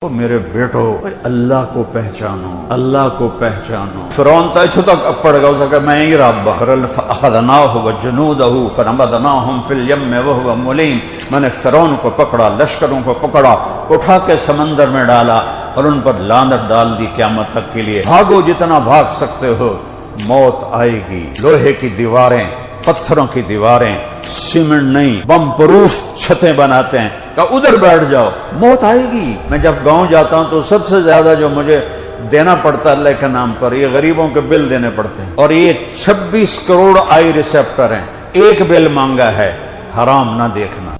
میرے بیٹو اللہ کو پہچانو، اللہ کو پہچانو۔ فرعون تا ایتھوں تک اپڑ گا اس کہ میں ہی رب ہوں۔ فاخذناہ وجنودہ فنبذناہم فی الیم وہو ملیم، میں نے فرعون کو پکڑا، لشکروں کو پکڑا، اٹھا کے سمندر میں ڈالا اور ان پر لعنت ڈال دی قیامت تک کے لیے۔ بھاگو جتنا بھاگ سکتے ہو، موت آئے گی۔ لوہے کی دیواریں، پتھروں کی دیواریں، سیمنٹ نہیں، بم پروف چھتیں بناتے ہیں کہ ادھر بیٹھ جاؤ، موت آئے گی۔ میں جب گاؤں جاتا ہوں تو سب سے زیادہ جو مجھے دینا پڑتا ہے اللہ کے نام پر، یہ غریبوں کے بل دینے پڑتے ہیں، اور یہ 26 کروڑ آئی ریسیپٹر ہیں۔ ایک بل مانگا ہے، حرام نہ دیکھنا۔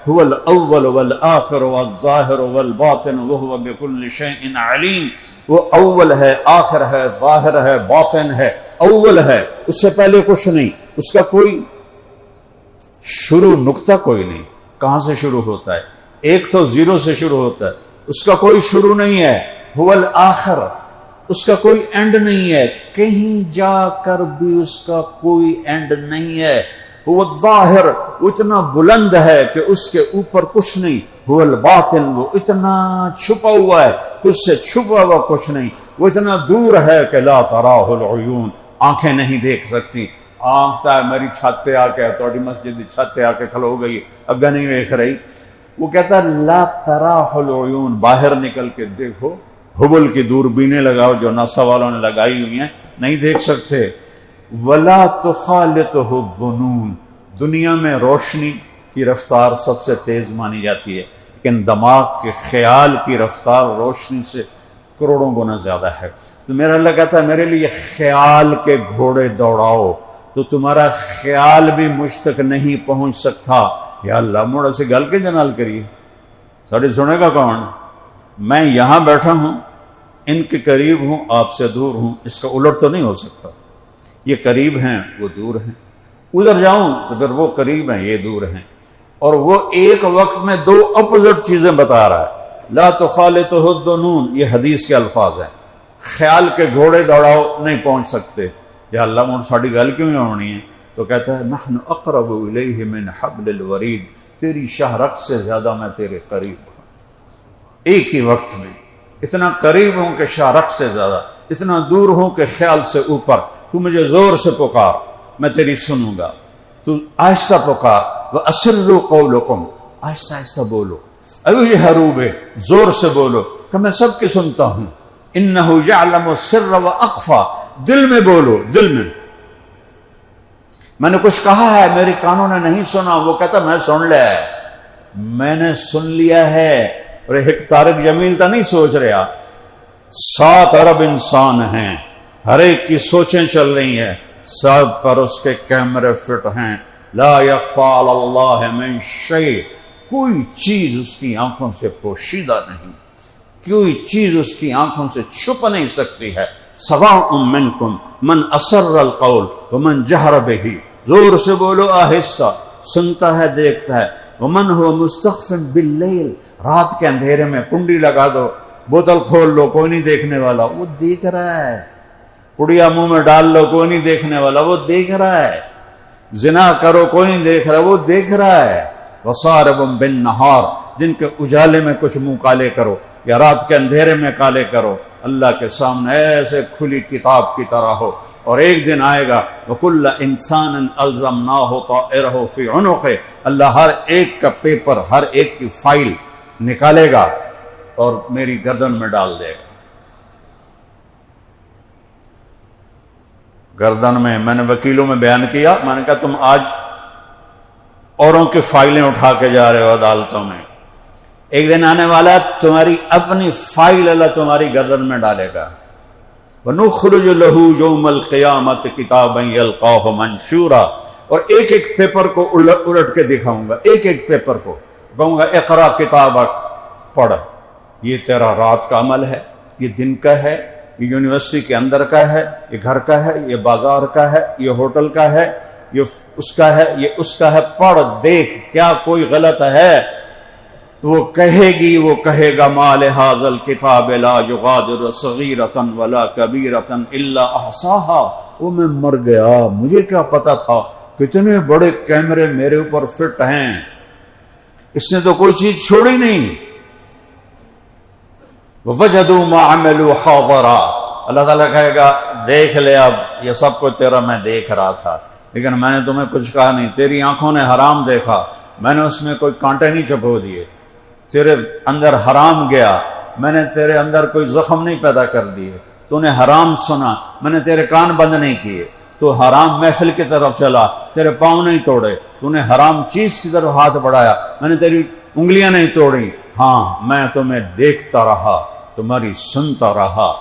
هو الاول والآخر والظاہر والباطن وهو بكل شيء علیم۔ وہ اول ہے، آخر ہے، ظاہر ہے، باطن ہے۔ اول ہے، اس سے پہلے کچھ نہیں، اس کا کوئی شروع نقطہ کوئی نہیں۔ کہاں سے شروع ہوتا ہے؟ ایک تو زیرو سے شروع ہوتا ہے، اس کا کوئی شروع نہیں ہے۔ هو الآخر، اس کا کوئی اینڈ نہیں ہے، کہیں جا کر بھی اس کا کوئی اینڈ نہیں ہے۔ وہ الظاہر، وہ اتنا بلند ہے کہ اس کے اوپر کچھ نہیں۔ وہ الباطن، وہ اتنا چھپا ہوا ہے کہ اس سے چھپا ہوا کچھ نہیں۔ وہ اتنا دور ہے کہ لا تراہ العیون، آنکھیں نہیں دیکھ سکتی۔ آنکھ ہے میری چھت پہ آ کے، تھوڑی مسجد کی چھت پہ آ کے کھلو گئی، اگا نہیں دیکھ رہی۔ وہ کہتا ہے لا تراہ العیون، باہر نکل کے دیکھو، ہبل کی دوربینیں لگاؤ جو ناسا والوں نے لگائی ہوئی ہیں، نہیں دیکھ سکتے۔ ولا تخالطہ الظنون، دنیا میں روشنی کی رفتار سب سے تیز مانی جاتی ہے، لیکن دماغ کے خیال کی رفتار روشنی سے کروڑوں گنا زیادہ ہے۔ تو میرا اللہ کہتا ہے میرے لیے خیال کے گھوڑے دوڑاؤ، تو تمہارا خیال بھی مجھ تک نہیں پہنچ سکتا۔ یا اللہ موڑا سے گل کے جنال کریے، ساڑھے سنے گا کون؟ میں یہاں بیٹھا ہوں، ان کے قریب ہوں، آپ سے دور ہوں، اس کا الٹ تو نہیں ہو سکتا۔ یہ قریب ہیں، وہ دور ہیں، ادھر جاؤں تو پھر وہ قریب ہیں، یہ دور ہیں، اور وہ ایک وقت میں دو اپوزٹ چیزیں بتا رہا ہے۔ لا تخالطہ الظنون، یہ حدیث کے الفاظ ہیں۔ خیال کے گھوڑے دوڑاؤ، نہیں پہنچ سکتے۔ یا اللہ مجھ ساڑھی گل کیوں نہیں ہونی ہے؟ تو کہتا ہے نحن اقرب الیہ من حبل الورید، تیری شاہ رگ سے زیادہ میں تیرے قریب ہوں۔ ایک ہی وقت میں اتنا قریب ہوں کہ شاہ رگ سے زیادہ، اتنا دور ہوں کہ خیال سے اوپر۔ تو مجھے زور سے پکار، میں تیری سنوں گا۔ تو آہستہ پکار، وَأَسِرُّوا قَوْلَكُمْ، آہستہ آہستہ بولو، اَوْجَهَرُوا بِهِ، زور سے بولو کہ میں سب کی سنتا ہوں۔ إِنَّهُ يَعْلَمُ السِّرَّ وَأَخْفَى، دل میں بولو، دل میں۔ میں نے کچھ کہا ہے، میرے کانوں نے نہیں سنا، وہ کہتا میں سن لیا ہے، میں نے سن لیا ہے۔ اور ایک طارق جمیل تا نہیں سوچ رہا، 7 ارب انسان ہیں، ہر ایک کی سوچیں چل رہی ہیں، سب پر اس کے کیمرے فٹ ہیں۔ لا یخفی علی اللہ من شیء، کوئی چیز اس کی آنکھوں سے پوشیدہ نہیں، کوئی چیز اس کی آنکھوں سے چھپ نہیں سکتی ہے۔ سواء منکم من اسر القول ومن جہر بہ، زور سے بولو، آہستہ، سنتا ہے، دیکھتا ہے۔ ومن هو مستخف باللیل، رات کے اندھیرے میں کنڈی لگا دو، بوتل کھول لو، کوئی نہیں دیکھنے والا، وہ دیکھ رہا ہے۔ پڑیا منہ میں ڈال لو، کوئی نہیں دیکھنے والا، وہ دیکھ رہا ہے۔ زنا کرو، کوئی نہیں دیکھ رہا، وہ دیکھ رہا ہے۔ وصارب بالنہار، دن کے اجالے میں کچھ منہ کالے کرو یا رات کے اندھیرے میں کالے کرو، اللہ کے سامنے ایسے کھلی کتاب کی طرح ہو۔ اور ایک دن آئے گا وَكُلَّ إِنسَانٍ أَلْزَمْنَاهُ طَائِرَهُ فِي عُنُقِهِ، اللہ ہر ایک کا پیپر، ہر ایک کی فائل نکالے گا اور میری گردن میں ڈال دے گا۔ گردن میں، میں نے وکیلوں میں بیان کیا، میں نے کہا تم آج اوروں کی فائلیں اٹھا کے جا رہے ہو عدالتوں میں، ایک دن آنے والا ہے تمہاری اپنی فائل اللہ تمہاری گردن میں ڈالے گا۔ وَنُخْرِجُ لَهُ يَوْمَ الْقِيَامَةِ كِتَابًا يَلْقَاهُ مَنشُورًا، اور ایک ایک پیپر کو الٹ کے دکھاؤں گا، ایک ایک پیپر کو کہوں گا اقرا کتابک، پڑھ، یہ تیرا رات کا عمل ہے، یہ دن کا ہے، یہ یونیورسٹی کے اندر کا ہے، یہ گھر کا ہے، یہ بازار کا ہے، یہ ہوٹل کا ہے، یہ اس کا ہے، یہ اس کا ہے، پڑھ دیکھ کیا کوئی غلط ہے۔ وہ کہے گی، وہ کہے گا ما لہذا الکتاب لا یغادر صغیرۃ ولا کبیرۃ الا احصاها وہ میں مر گیا، مجھے کیا پتا تھا کتنے بڑے کیمرے میرے اوپر فٹ ہیں، اس نے تو کوئی چیز چھوڑی نہیں۔ وَوَجَدُوا مَا عَمِلُوا حَاضِرًا، اللہ تعالیٰ کہے گا دیکھ لے، اب یہ سب کچھ تیرا میں دیکھ رہا تھا، لیکن میں نے تمہیں کچھ کہا نہیں، تیری آنکھوں نے حرام دیکھا، میں نے اس میں کوئی کانٹے نہیں چپو دیے، تیرے اندر حرام گیا، میں نے تیرے اندر کوئی زخم نہیں پیدا کر دیے، تو نے حرام سنا، میں نے تیرے کان بند نہیں کیے، تو حرام محفل کی طرف چلا، تیرے پاؤں نہیں توڑے، تو نے حرام چیز کی طرف ہاتھ بڑھایا، میں نے تیری انگلیاں نہیں توڑی، ہاں میں تمہیں دیکھتا رہا، تمہاری سنتا رہا،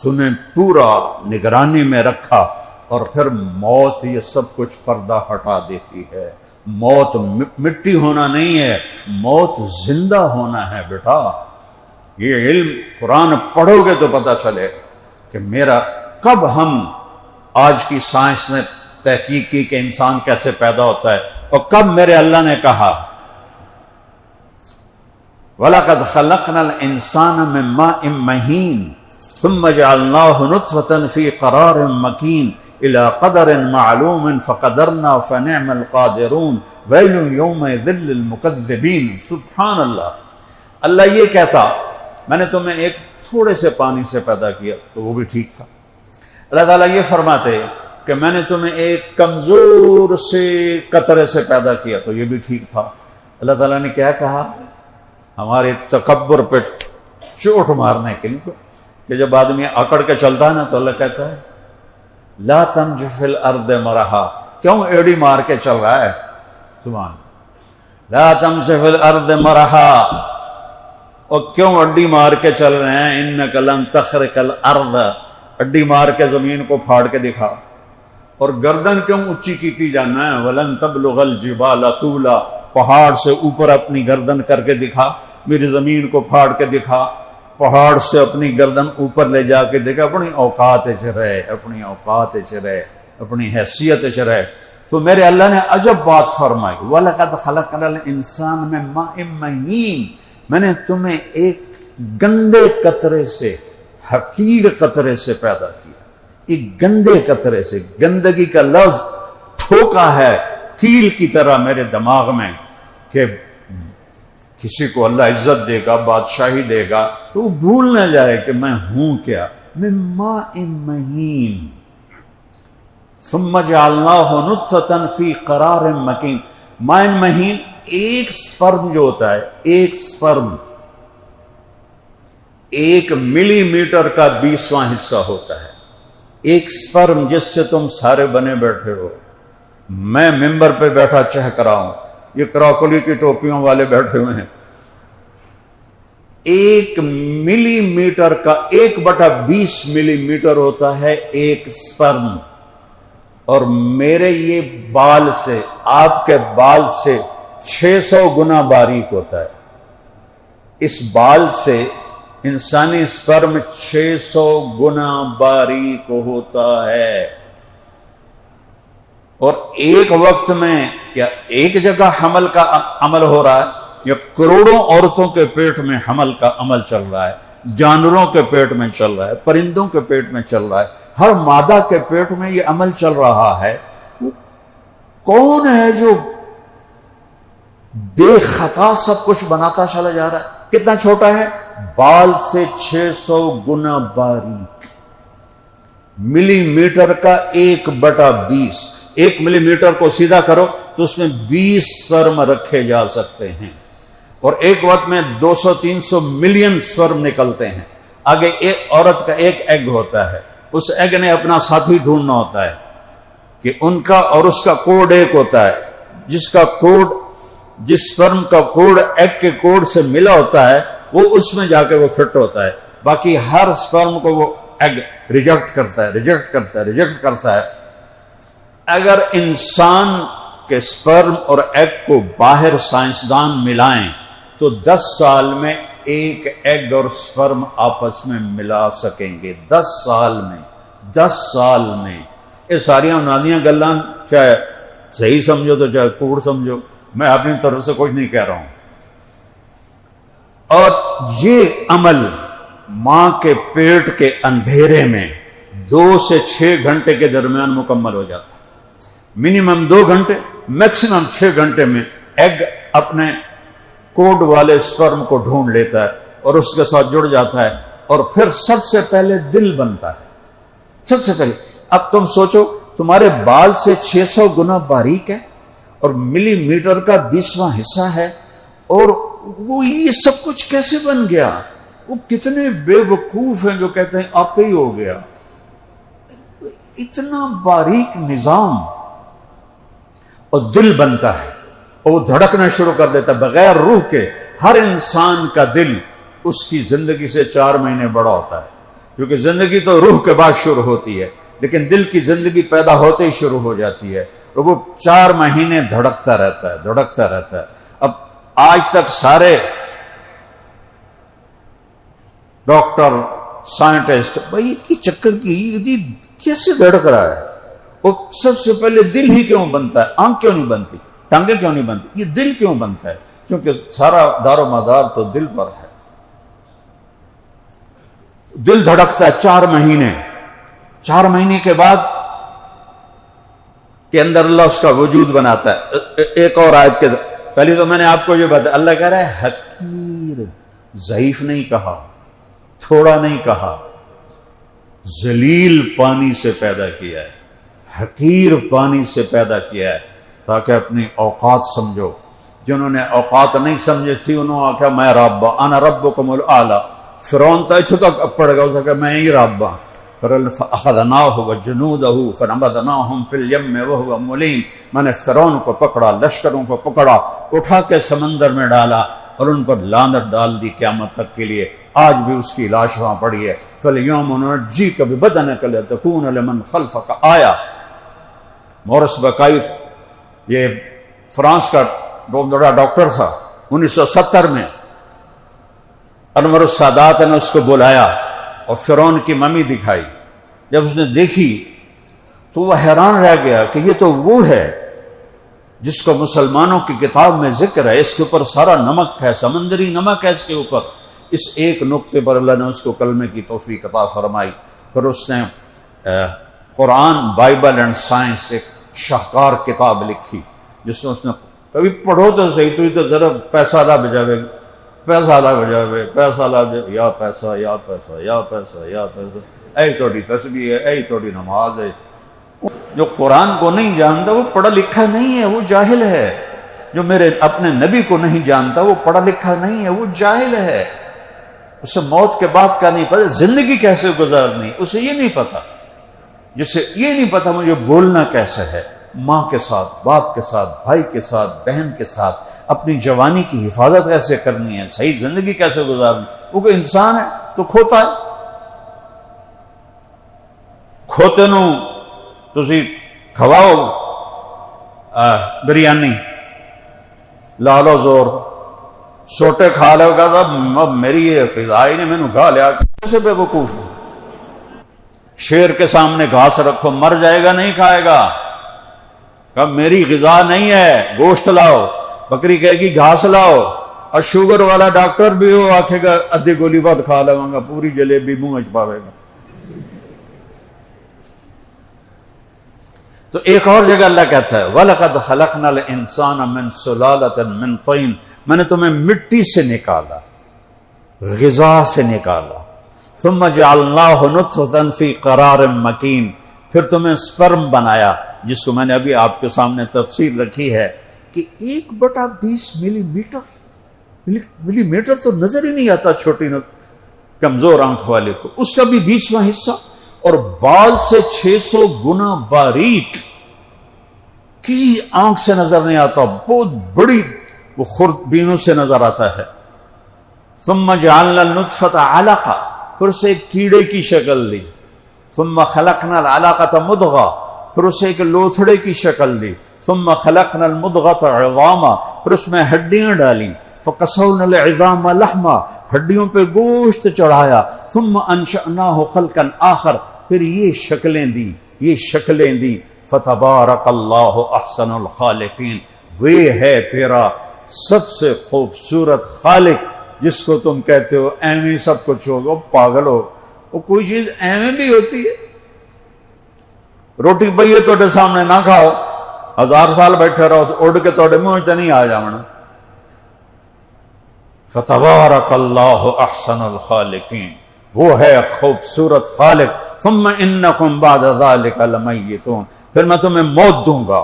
تمہیں پورا نگرانی میں رکھا، اور پھر موت یہ سب کچھ پردہ ہٹا دیتی ہے۔ موت مٹی ہونا نہیں ہے، موت زندہ ہونا ہے بیٹا۔ یہ علم قرآن پڑھو گے تو پتہ چلے کہ میرا کب ہم آج کی سائنس نے تحقیق کی کہ انسان کیسے پیدا ہوتا ہے، اور کب میرے اللہ نے کہا وَلَقَدْ خَلَقْنَا الْإِنسَانَ مِن مَّاءٍ مَّهِينٍ ثُمَّ جَعَلْنَاهُ نُطْفَةً فِي قَرَارٍ مَّكِينٍ إِلَىٰ قَدَرٍ مَّعْلُومٍ فَقَدَرْنَا فَنِعْمَ الْقَادِرُونَ وَيْلٌ يَوْمَئِذٍ لِّلْمُكَذِّبِينَ۔ سبحان اللہ، اللہ یہ کہتا میں نے تمہیں ایک تھوڑے سے پانی سے پیدا کیا تو وہ بھی ٹھیک تھا، اللہ تعالیٰ یہ فرماتے کہ میں نے تمہیں ایک کمزور سے قطرے سے پیدا کیا تو یہ بھی ٹھیک تھا۔ اللہ تعالیٰ نے کیا کہا؟ ہمارے تکبر پہ چوٹ مارنے کے لیے کہ جب آدمی اکڑ کے چلتا ہے نا تو اللہ کہتا ہے لا تمش فی الارض مرحا، کیوں ایڑی مار کے چل رہا ہے؟ سبحان لا تمش فی الارض مرحا، اور کیوں اڈی مار کے چل رہے ہیں؟ انک لن تخرق الارض، اڈی مار کے زمین کو پھاڑ کے دکھا، اور گردن کیوں اونچی کی جانا ہے؟ ولن تبلغ الجبال طولا، پہاڑ سے اوپر اپنی گردن کر کے دکھا، میری زمین کو پھاڑ کے دکھا، پہاڑ سے اپنی گردن اوپر لے جا کے دیکھا، اپنی اوقات رہے، اپنی اوقات رہے، اپنی حیثیت رہے۔ تو میرے اللہ نے عجب بات فرمائی وَلَقَدْ خَلَقْنَا الْإِنسَانَ مِن مَّاءٍ مَّهِينٍ، میں نے تمہیں ایک گندے قطرے سے، حقیر قطرے سے پیدا کیا، ایک گندے قطرے سے۔ گندگی کا لفظ ٹھوکا ہے کیل کی طرح میرے دماغ میں کہ کسی کو اللہ عزت دے گا، بادشاہی دے گا تو وہ بھول نہ جائے کہ میں ہوں کیا۔ من ماء مہین ثم جعلناہ نطفۃ فی قرار مکین، ماء مہین ایک سپرم جو ہوتا ہے، ایک سپرم 1 ملی میٹر کا 20واں حصہ ہوتا ہے، ایک سپرم جس سے تم سارے بنے بیٹھے ہو، میں ممبر پہ بیٹھا چہک رہا ہوں، یہ کراکلی کی ٹوپیوں والے بیٹھے ہوئے ہیں، 1 ملی میٹر کا 1/20 ملی میٹر ہوتا ہے ایک سپرم، اور میرے یہ بال سے، آپ کے بال سے 600 گنا باریک ہوتا ہے۔ اس بال سے انسانی سپرم 600 گنا باریک ہوتا ہے، اور ایک وقت میں کیا ایک جگہ حمل کا عمل ہو رہا ہے یا کروڑوں عورتوں کے پیٹ میں حمل کا عمل چل رہا ہے، جانوروں کے پیٹ میں چل رہا ہے، پرندوں کے پیٹ میں چل رہا ہے، ہر مادہ کے پیٹ میں یہ عمل چل رہا ہے۔ وہ کون ہے جو بے خطا سب کچھ بناتا چلا جا رہا ہے؟ کتنا چھوٹا ہے؟ بال سے 600 گنا باریک، ملی میٹر کا 1/20، 1 ملی میٹر کو سیدھا کرو تو اس میں 20 سپرم رکھے جا سکتے ہیں، اور ایک وقت میں 200-300 ملین سپرم نکلتے ہیں۔ آگے ایک عورت کا ایک ایگ ہوتا ہے، اس ایگ نے اپنا ساتھی ڈھونڈنا ہوتا ہے کہ ان کا اور اس کا کوڈ ایک ہوتا ہے، جس کا کوڈ، جس سپرم کا کوڈ ایگ کے کوڈ سے ملا ہوتا ہے وہ اس میں جا کے وہ فٹ ہوتا ہے، باقی ہر سپرم کو وہ ایگ ریجیکٹ کرتا ہے۔ اگر انسان کے سپرم اور ایگ کو باہر سائنسدان ملائیں تو 10 سال میں ایک ایگ اور سپرم آپس میں ملا سکیں گے، 10 سال میں۔ یہ ساریاں نادیاں گلاں چاہے صحیح سمجھو تو چاہے کوڑ سمجھو، میں اپنی طرف سے کچھ نہیں کہہ رہا ہوں۔ اور یہ عمل ماں کے پیٹ کے اندھیرے میں 2 سے 6 گھنٹے کے درمیان مکمل ہو جاتا ہے، منیمم 2 گھنٹے، میکسیمم 6 گھنٹے میں ایگ اپنے کوڈ والے سپرم کو ڈھونڈ لیتا ہے اور اس کے ساتھ جڑ جاتا ہے، اور پھر سب سے پہلے دل بنتا ہے، سب سے پہلے۔ اب تم سوچو تمہارے بال سے 600 گنا باریک ہے اور ملی میٹر کا 20واں حصہ ہے، اور وہ یہ سب کچھ کیسے بن گیا؟ وہ کتنے بے وقوف ہیں جو کہتے ہیں آپ ہی ہو گیا۔ اتنا باریک نظام، اور دل بنتا ہے اور وہ دھڑکنا شروع کر دیتا ہے بغیر روح کے۔ ہر انسان کا دل اس کی زندگی سے 4 مہینے بڑا ہوتا ہے، کیونکہ زندگی تو روح کے بعد شروع ہوتی ہے، لیکن دل کی زندگی پیدا ہوتے ہی شروع ہو جاتی ہے، اور وہ 4 مہینے دھڑکتا رہتا ہے، دھڑکتا رہتا ہے۔ اب آج تک سارے ڈاکٹر، سائنٹسٹ بھائی کی چکر کی یہ کیسے دھڑک رہا ہے؟ وہ سب سے پہلے دل ہی کیوں بنتا ہے؟ آنکھ کیوں نہیں بنتی؟ ٹانگیں کیوں نہیں بنتی؟ یہ دل کیوں بنتا ہے؟ کیونکہ سارا دار و مدار تو دل پر ہے۔ دل دھڑکتا ہے 4 مہینے، 4 مہینے کے بعد کے اندر اللہ اس کا وجود بناتا ہے۔ ایک اور آیت کے پہلے تو میں نے آپ کو یہ بتایا، اللہ کہہ رہا ہے حقیر، ضعیف نہیں کہا، تھوڑا نہیں کہا، ذلیل پانی سے پیدا کیا ہے، حقیر پانی سے پیدا کیا ہے، تاکہ اپنی اوقات سمجھو۔ جنہوں نے اوقات نہیں سمجھی تھی انہوں نے کہا میں رب، انا ربکم الاعلی۔ فرعون تو اتھو تک پڑ گیا، اسے کہا میں ہی رب ہوں۔ فَأَخَذْنَاهُ وَجُنُودَهُ فَنَبَذْنَاهُمْ فِي الْيَمِّ وَهُوَ مُلِيمٌ، میں نے فرعون کو پکڑا، لشکروں کو پکڑا، اٹھا کے سمندر میں ڈالا اور ان پر لعنت ڈال دی قیامت تک کے لیے۔ آج بھی اس کی لاش وہاں پڑی ہے۔ فَالْيَوْمَ نُنَجِّيكَ بِبَدَنِكَ لِتَكُونَ لِمَنْ خَلْفَكَ آیَةً۔ مورس بکائف یہ فرانس کا بہت بڑا ڈاکٹر تھا، 1970 میں انور السادات نے اس کو بلایا اور فرعون کی ممی دکھائی۔ جب اس نے دیکھی تو وہ حیران رہ گیا کہ یہ تو وہ ہے جس کو مسلمانوں کی کتاب میں ذکر ہے، اس کے اوپر سارا نمک ہے، سمندری نمک ہے اس کے اوپر۔ اس ایک نقطے پر اللہ نے اس کو کلمے کی توفیق عطا فرمائی۔ پھر اس نے قرآن، بائبل اینڈ سائنس، ایک شاہکار کتاب لکھی جس میں اس نے کبھی پڑھو تو صحیح، تو یہ تو ذرا پیسہ لا بجاوے، پیسہ لا بجاوے، پیسہ لا بجاوے، یا پیسہ یا پیسہ یا پیسہ یا پیسہ، اے توڑی تسبیح ہے، اے توڑی نماز ہے۔ جو قرآن کو نہیں جانتا وہ پڑھا لکھا نہیں ہے، وہ جاہل ہے۔ جو میرے اپنے نبی کو نہیں جانتا وہ پڑھا لکھا نہیں ہے، وہ جاہل ہے۔ اسے موت کے بعد کا نہیں پتا، زندگی کیسے گزارنی اسے یہ نہیں پتا۔ جسے یہ نہیں پتا مجھے بولنا کیسے ہے، ماں کے ساتھ، باپ کے ساتھ، بھائی کے ساتھ، بہن کے ساتھ، اپنی جوانی کی حفاظت کیسے کرنی ہے، صحیح زندگی کیسے گزارنی۔ وہ کوئی انسان ہے تو کھوتا ہے، کھوتے نو تسی کھواؤ بریانی، لا لو زور، سوٹے کھا لو گا، میری یہ غذا ہی نہیں، میں نے کھا لیا، کیسے بے وقوف ہوں۔ شیر کے سامنے گھاس رکھو، مر جائے گا، نہیں کھائے گا، کہ میری غذا نہیں ہے، گوشت لاؤ۔ بکری کہے گی گھاس لاؤ، اور شوگر والا ڈاکٹر بھی ہو آکھے گا ادھی گولی ود کھا لوں گا، پوری جلیبی منہ وچ پاوے گا۔ تو ایک اور جگہ اللہ کہتا ہے وَلَقَدْ خَلَقْنَا الْإِنسَانَ مِنْ سُلَالَةٍ مِنْ طِينٍ، میں نے تمہیں مٹی سے نکالا، غذا سے نکالا، ثُمَّ جَعَلْنَاهُ نُطْفَةً فِي قَرَارٍ مَكِينٍ، پھر تمہیں سپرم بنایا، جس کو میں نے ابھی آپ کے سامنے تفصیل رکھی ہے کہ 1/20 ملی میٹر تو نظر ہی نہیں آتا چھوٹی کمزور آنکھ والے کو، اس کا بھی 20واں حصہ، اور بال سے 600 گنا باریک، کی آنکھ سے نظر نہیں آتا، بہت بڑی وہ خوردبینوں سے نظر آتا ہے۔ ثم جعلنا النطفة علقہ، پھر اسے ایک کیڑے کی شکل دی، ثم خلقنا العلقة مضغہ، پھر اسے ایک لوتھڑے کی شکل دی، ثم خلقنا المضغة عظاما، پھر اس میں ہڈیاں ڈالیں، فقصونا العظام لحما، ہڈیوں پہ گوشت چڑھایا، ثم انشأناه خلقا آخر، پھر یہ شکلیں دی، فتبارک اللہ احسن الخالقین، وہ ہے تیرا سب سے خوبصورت خالق جس کو تم کہتے ہو ایویں سب کچھ ہو، وہ پاگل ہو، وہ کوئی چیز ایویں بھی ہوتی ہے؟ روٹی پئی ہے سامنے نہ کھاؤ، 1000 سال بیٹھے رہو اڑ کے منہ تے نہیں آ جانا۔ فتبارک اللہ احسن الخالقین، وہ ہے خوبصورت خالق۔ ثم انکم بعد ذلک لمیتون، پھر میں تمہیں موت دوں گا،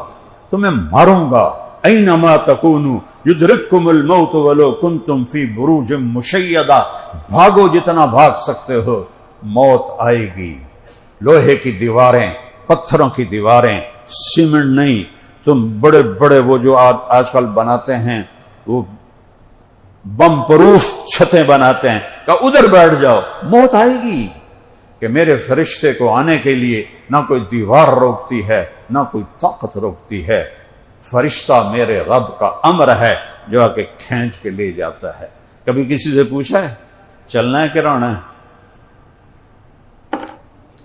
تمہیں ماروں گا۔ اینما تکونوا یدرککم الموت ولو کنتم فی بروج مشیدہ، بھاگو جتنا بھاگ سکتے ہو، موت آئے گی۔ لوہے کی دیواریں، پتھروں کی دیواریں، سیمنٹ نہیں، تم بڑے بڑے وہ جو آج کل بناتے ہیں، وہ بم پروف چھتیں بناتے ہیں، کہ ادھر بیٹھ جاؤ، موت آئے گی۔ کہ میرے فرشتے کو آنے کے لیے نہ کوئی دیوار روکتی ہے، نہ کوئی طاقت روکتی ہے، فرشتہ میرے رب کا امر ہے جو آ کے کھینچ کے لے جاتا ہے۔ کبھی کسی سے پوچھا ہے چلنا ہے کہ رونا ہے؟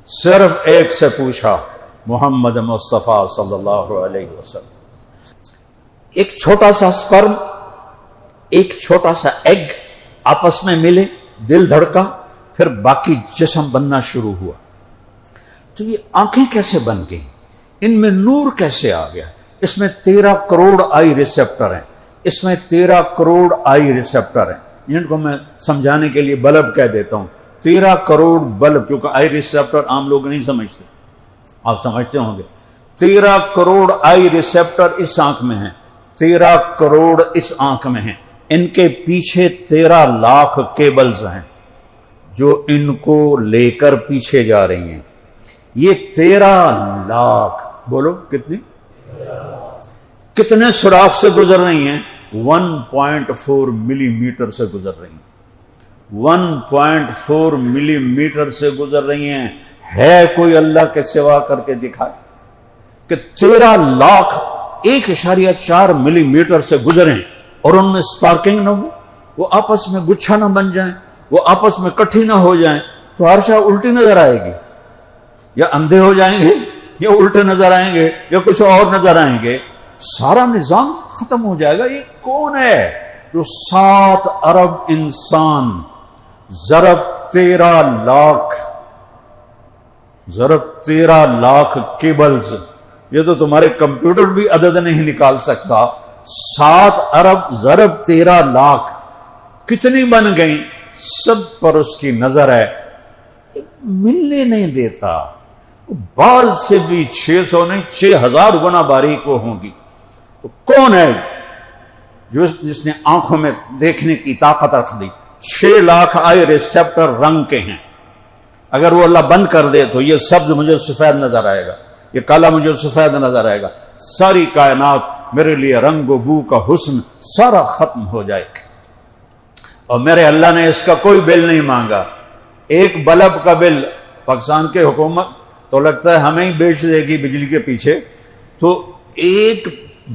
صرف ایک سے پوچھا، محمد مصطفیٰ صلی اللہ علیہ وسلم۔ ایک چھوٹا سا سپرم، ایک چھوٹا سا ایگ آپس میں ملے، دل دھڑکا، پھر باقی جسم بننا شروع ہوا۔ تو یہ آنکھیں کیسے بن گئی؟ ان میں نور کیسے آ گیا؟ اس میں 13 کروڑ آئی ریسیپٹر ہیں، اس میں 13 کروڑ آئی ریسیپٹر ہیں، جن کو میں سمجھانے کے لیے بلب کہہ دیتا ہوں۔ 13 کروڑ بلب، کیونکہ آئی ریسیپٹر عام لوگ نہیں سمجھتے، آپ سمجھتے ہوں گے۔ 13 کروڑ آئی ریسیپٹر اس آنکھ میں ہیں، 13 کروڑ اس آنکھ میں ہیں۔ ان کے پیچھے 13 لاکھ کیبلز ہیں جو ان کو لے کر پیچھے جا رہی ہیں۔ یہ 13 لاکھ، بولو کتنی، کتنے سوراخ سے گزر رہی ہیں؟ 1.4 ملی میٹر سے گزر رہی ہیں، 1.4 ملی میٹر سے گزر رہی ہیں۔ ہے کوئی اللہ کے سوا کر کے دکھائے کہ 13 لاکھ 1.4 ملی میٹر سے گزریں اور ان میں سپارکنگ نہ ہو، وہ آپس میں گچھا نہ بن جائیں، وہ آپس میں کٹھی نہ ہو جائیں، تو ہر شاہ الٹی نظر آئے گی، یا اندھے ہو جائیں گے، یا الٹے نظر آئیں گے، یا کچھ اور نظر آئیں گے، سارا نظام ختم ہو جائے گا۔ یہ کون ہے جو 7 ارب انسان ضرب 13 لاکھ، ضرب 13 لاکھ کیبلز، یہ تو تمہارے کمپیوٹر بھی عدد نہیں نکال سکتا۔ 7 ارب ضرب 13 لاکھ کتنی بن گئیں؟ سب پر اس کی نظر ہے، ملنے نہیں دیتا۔ بال سے بھی 600 نہیں 6000 گنا باریک وہ ہوں گی۔ تو کون ہے جس نے آنکھوں میں دیکھنے کی طاقت رکھ دی؟ 6 لاکھ آئی ریسیپٹر رنگ کے ہیں، اگر وہ اللہ بند کر دے تو یہ سبز مجھے سفید نظر آئے گا، یہ کالا مجھے سفید نظر آئے گا، ساری کائنات میرے لیے رنگ و بو کا حسن سارا ختم ہو جائے گا۔ اور میرے اللہ نے اس کا کوئی بل نہیں مانگا۔ ایک بلب کا بل پاکستان کے حکومت تو لگتا ہے ہمیں ہی بیچ دے گی بجلی کے پیچھے، تو ایک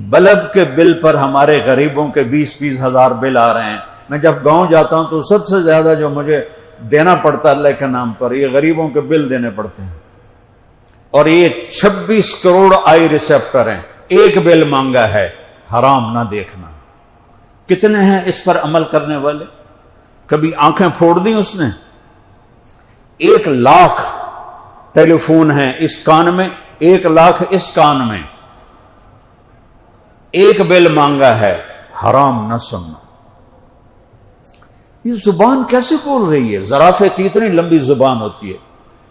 بلب کے بل پر ہمارے غریبوں کے 20-20 ہزار بل آ رہے ہیں۔ میں جب گاؤں جاتا ہوں تو سب سے زیادہ جو مجھے دینا پڑتا ہے اللہ کے نام پر، یہ غریبوں کے بل دینے پڑتے ہیں۔ اور یہ 26 کروڑ آئی ریسیپٹر ہیں، ایک بل مانگا ہے حرام نہ دیکھنا۔ کتنے ہیں اس پر عمل کرنے والے؟ کبھی آنکھیں پھوڑ دی اس نے؟ 1 لاکھ ٹیلی فون ہیں اس کان میں، 1 لاکھ اس کان میں، ایک بل مانگا ہے حرام نہ سننا۔ یہ زبان کیسے بول رہی ہے؟ زرافے کی اتنی لمبی زبان ہوتی ہے،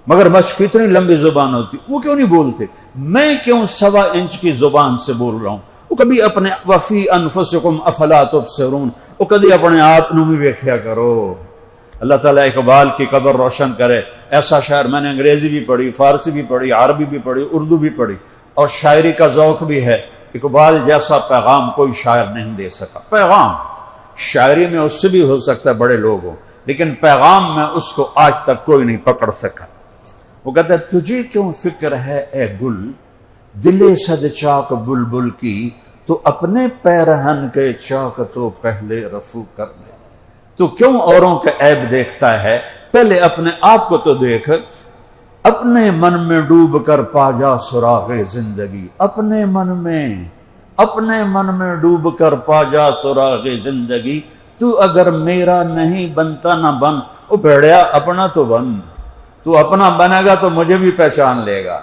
مگر مچھ کی اتنی لمبی زبان ہوتی ہے، وہ کیوں نہیں بولتے؟ میں کیوں 1.25 انچ کی زبان سے بول رہا ہوں؟ وہ کبھی اپنے وفی انفسکم افلا تبصرون، وہ کبھی اپنے آپ نو بھی ویکھیا کرو۔ اللہ تعالیٰ اقبال کی قبر روشن کرے۔ ایسا شاعر، میں نے انگریزی بھی پڑھی، فارسی بھی پڑھی، عربی بھی پڑھی، اردو بھی پڑھی، اور شاعری کا ذوق بھی ہے۔ اقبال جیسا پیغام کوئی شاعر نہیں دے سکا۔ پیغام شاعری میں اس سے بھی ہو سکتا ہے بڑے لوگ ہوں، لیکن پیغام میں اس کو آج تک کوئی نہیں پکڑ سکا۔ وہ کہتا ہے تجھے کیوں فکر ہے اے گل، دل صد چاک بلبل کی، تو اپنے پیرہن کے چاک تو پہلے رفو کر لے۔ تو کیوں اوروں کے عیب دیکھتا ہے؟ پہلے اپنے آپ کو تو دیکھ۔ اپنے من میں ڈوب کر پا جا سراغ زندگی، اپنے من میں ڈوب کر پا جا سراغ زندگی، تو اگر میرا نہیں بنتا نہ بن، او بھیڑیا اپنا تو بن، تو اپنا بنے گا تو مجھے بھی پہچان لے گا۔